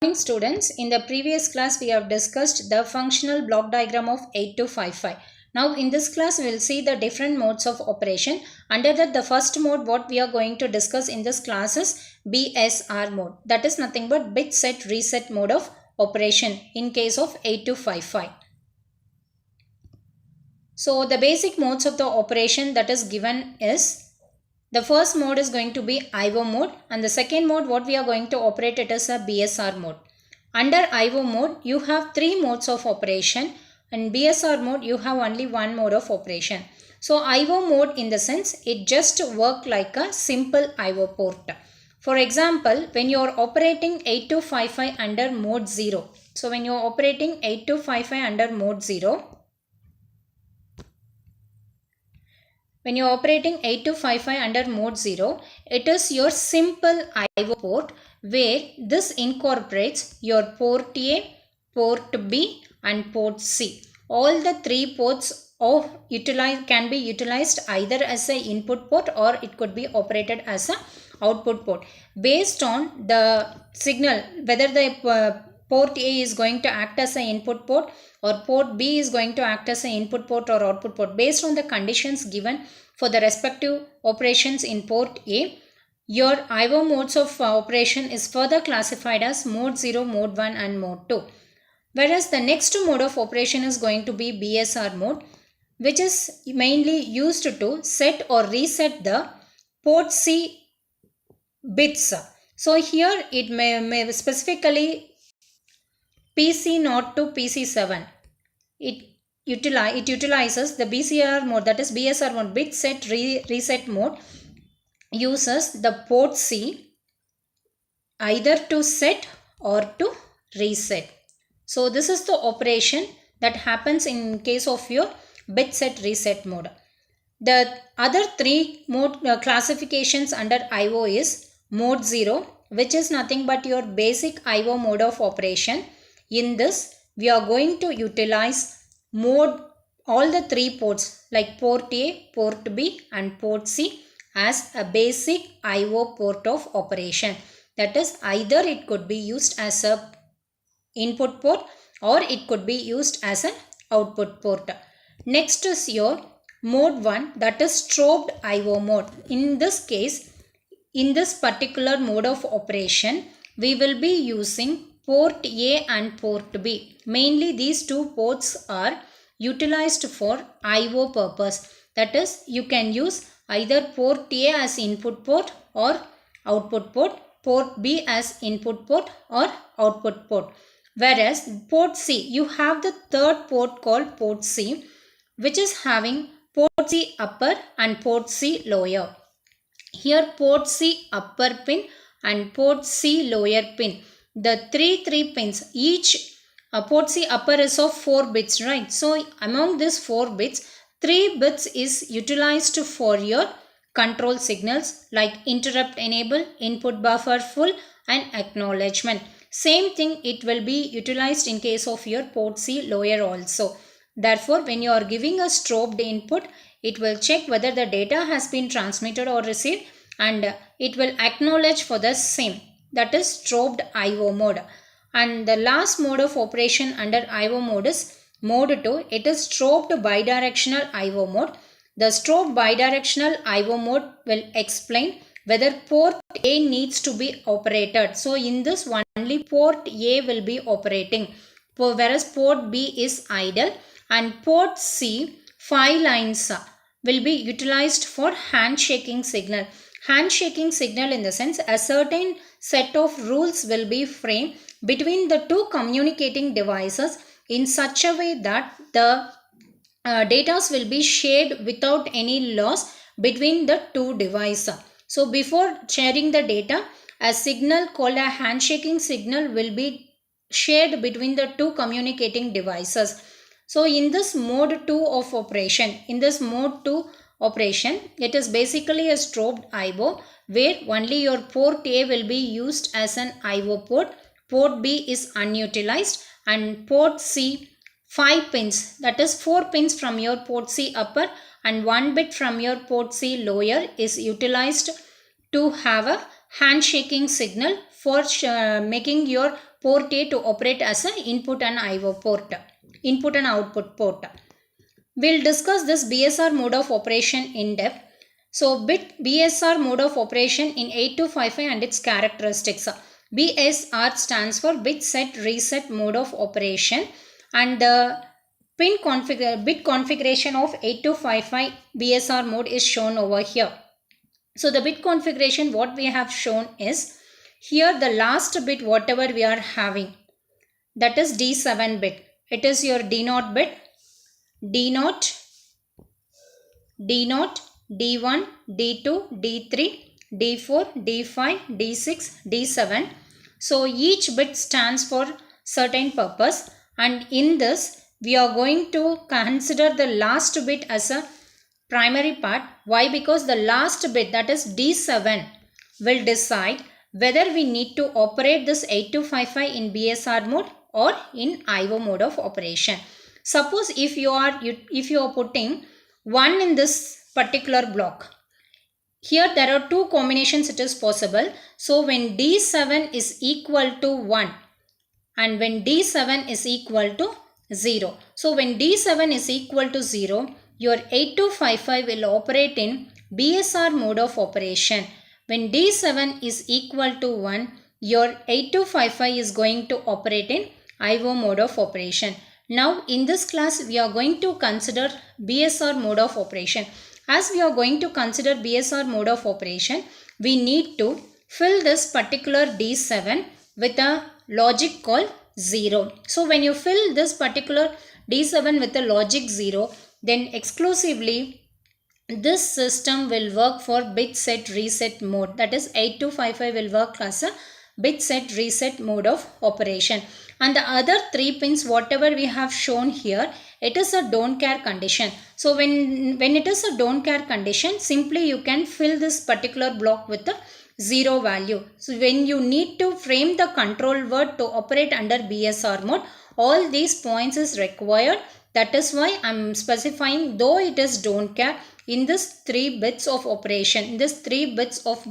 Morning students, in the previous class we have discussed the functional block diagram of 8255. Now in this class we will see the different modes of operation. Under that, the first mode what we are going to discuss in this class is BSR mode. That is nothing but bit set reset mode of operation in case of 8255. So the basic modes of the operation that is given is, the first mode is going to be IO mode, and the second mode what we are going to operate it is a BSR mode. Under IO mode you have three modes of operation, and BSR mode you have only one mode of operation. So IO mode, in the sense, it just work like a simple IO port. For example, when you are operating 8255 under mode 0. So when you are operating 8255 under mode 0, when you are operating 8255 under mode 0, it is your simple IO port where this incorporates your port A, port B and port C. All the three ports can be utilized either as an input port or it could be operated as an output port based on the signal, whether the port A is going to act as an input port or port B is going to act as an input port or output port. Based on the conditions given for the respective operations in port A, your IO modes of operation is further classified as mode 0, mode 1 and mode 2. Whereas the next mode of operation is going to be BSR mode, which is mainly used to set or reset the port C bits. So here it may specifically PC0 to PC7. It utilizes the BSR mode, that is BSR mode, bit set reset mode, uses the port C either to set or to reset. So this is the operation that happens in case of your bit set reset mode. The other three mode classifications under IO is mode 0, which is nothing but your basic IO mode of operation. In this, we are going to utilize all the three ports like port A, port B and port C as a basic IO port of operation. That is, either it could be used as a input port or it could be used as an output port. Next is your mode 1, that is strobed IO mode. In this case, in this particular mode of operation, we will be using port A and port B. Mainly these two ports are utilized for IO purpose. That is, you can use either port A as input port or output port, port B as input port or output port. Whereas port C, you have the third port called port C, which is having port C upper and port C lower. Here port C upper pin and port C lower pin, the three pins, each port C upper is of 4 bits, right? So among these 4 bits, 3 bits is utilized for your control signals like interrupt enable, input buffer full and acknowledgement. Same thing it will be utilized in case of your port C lower also. Therefore, when you are giving a strobed input, it will check whether the data has been transmitted or received and it will acknowledge for the same. That is strobed IO mode. And the last mode of operation under IO mode is mode 2. It is strobed bidirectional IO mode. The strobed bidirectional IO mode will explain whether port A needs to be operated. So in this, only port A will be operating, whereas port B is idle, and port C 5 lines will be utilized for handshaking signal. Handshaking signal, in the sense, a certain set of rules will be framed between the two communicating devices in such a way that the data will be shared without any loss between the two devices. So before sharing the data, a signal called a handshaking signal will be shared between the two communicating devices. So in this mode 2 of operation, it is basically a strobed IO where only your port A will be used as an IO port, port B is unutilized, and port C 5 pins, that is 4 pins from your port C upper and 1 bit from your port C lower is utilized to have a handshaking signal for making your port A to operate as an input and IO port, input and output port. We'll discuss this BSR mode of operation in depth. So BSR mode of operation in 8255 and its characteristics. BSR stands for bit set reset mode of operation, and the bit configuration of 8255 BSR mode is shown over here. So the bit configuration what we have shown is here the last bit whatever we are having, that is D7 bit. It is your D0 bit, D0, D0, D1, D2, D3, D4, D5, D6, D7. So each bit stands for certain purpose, and in this we are going to consider the last bit as a primary part. Why? Because the last bit, that is D7, will decide whether we need to operate this 8255 in BSR mode or in IO mode of operation. Suppose if you are putting 1 in this particular block, here there are two combinations it is possible. So when D7 is equal to 1 and when D7 is equal to 0. So when D7 is equal to 0, your 8255 will operate in BSR mode of operation. When D7 is equal to 1, your 8255 is going to operate in IO mode of operation. Now in this class we are going to consider BSR mode of operation. As we are going to consider BSR mode of operation, we need to fill this particular D7 with a logic called 0. So when you fill this particular D7 with a logic 0, then exclusively this system will work for bit set reset mode. That is 8255 will work as a bit set reset mode of operation. And the other 3 pins whatever we have shown here, it is a don't care condition. So when it is a don't care condition, simply you can fill this particular block with a 0 value. So when you need to frame the control word to operate under BSR mode, all these points is required. That is why I am specifying, though it is don't care, in this 3 bits of operation, in this 3 bits of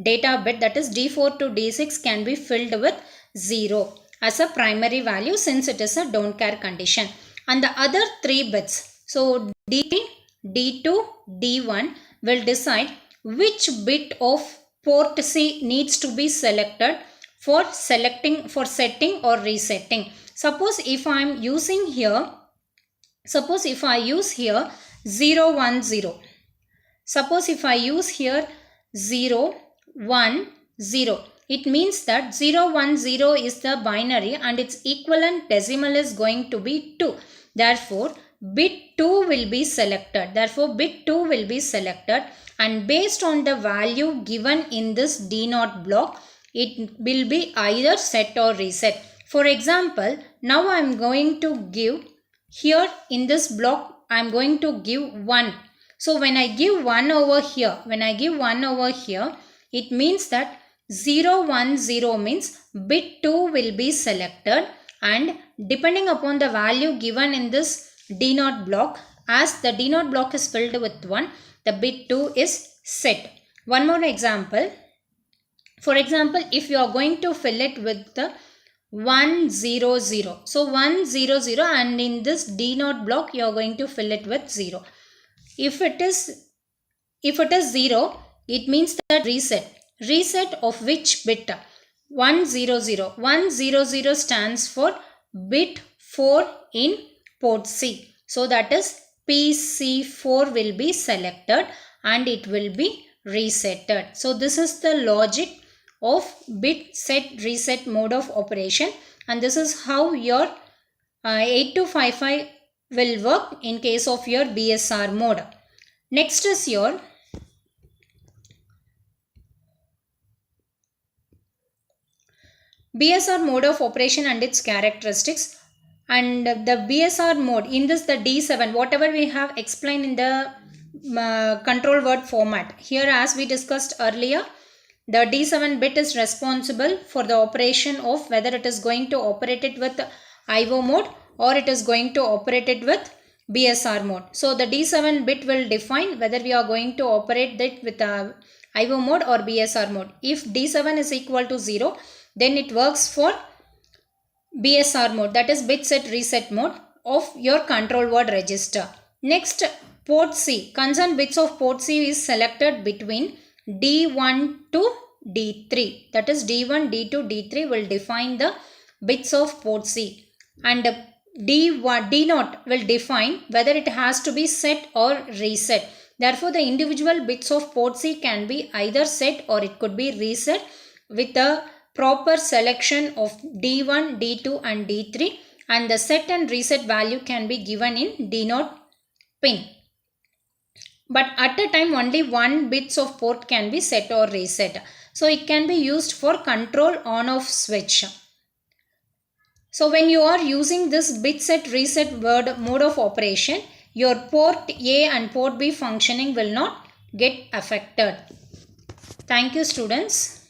data bit, that is D4 to D6 can be filled with 0 as a primary value since it is a don't care condition. And the other 3 bits, so D3, D2, D1 will decide which bit of port C needs to be selected for setting or resetting. Suppose if I am using here, suppose if I use here 0, 1, 0. Suppose if I use here 0, 1, 0. It means that 0, 1, 0 is the binary and its equivalent decimal is going to be 2. Therefore, bit 2 will be selected. Therefore, bit 2 will be selected, and based on the value given in this D0 block, it will be either set or reset. For example, now I am going to give here in this block, I am going to give 1. So when I give 1 over here, it means that 0, 1, 0 means bit 2 will be selected, and depending upon the value given in this D0 block, as the D0 block is filled with 1, the bit 2 is set. One more example. For example, if you are going to fill it with the 1, 0, 0. So 1, 0, 0, and in this D0 block you are going to fill it with 0. If it is 0, it means that reset. Reset of which bit? 1, 0, 0. 1, 0, 0 stands for bit 4 in port C. So that is PC4 will be selected and it will be resetted. So this is the logic of bit set reset mode of operation, and this is how your 8255 will work in case of your BSR mode. Next is your BSR mode of operation and its characteristics. And the BSR mode, in this the D7, whatever we have explained in the control word format. Here, as we discussed earlier, the D7 bit is responsible for the operation of whether it is going to operate it with IO mode or it is going to operate it with BSR mode. So the D7 bit will define whether we are going to operate it with IO mode or BSR mode. If D7 is equal to 0, then it works for BSR mode, that is bit set reset mode of your control word register. Next, port C. Concerned bits of port C is selected between D1 to D3. That is D1, D2, D3 will define the bits of port C. And D1, D0 will define whether it has to be set or reset. Therefore, the individual bits of port C can be either set or it could be reset with the proper selection of D1, D2 and D3, and the set and reset value can be given in D0 pin. But at a time only one bits of port can be set or reset. So it can be used for control on off switch. So when you are using this bit set reset word mode of operation, your port A and port B functioning will not get affected. Thank you, students.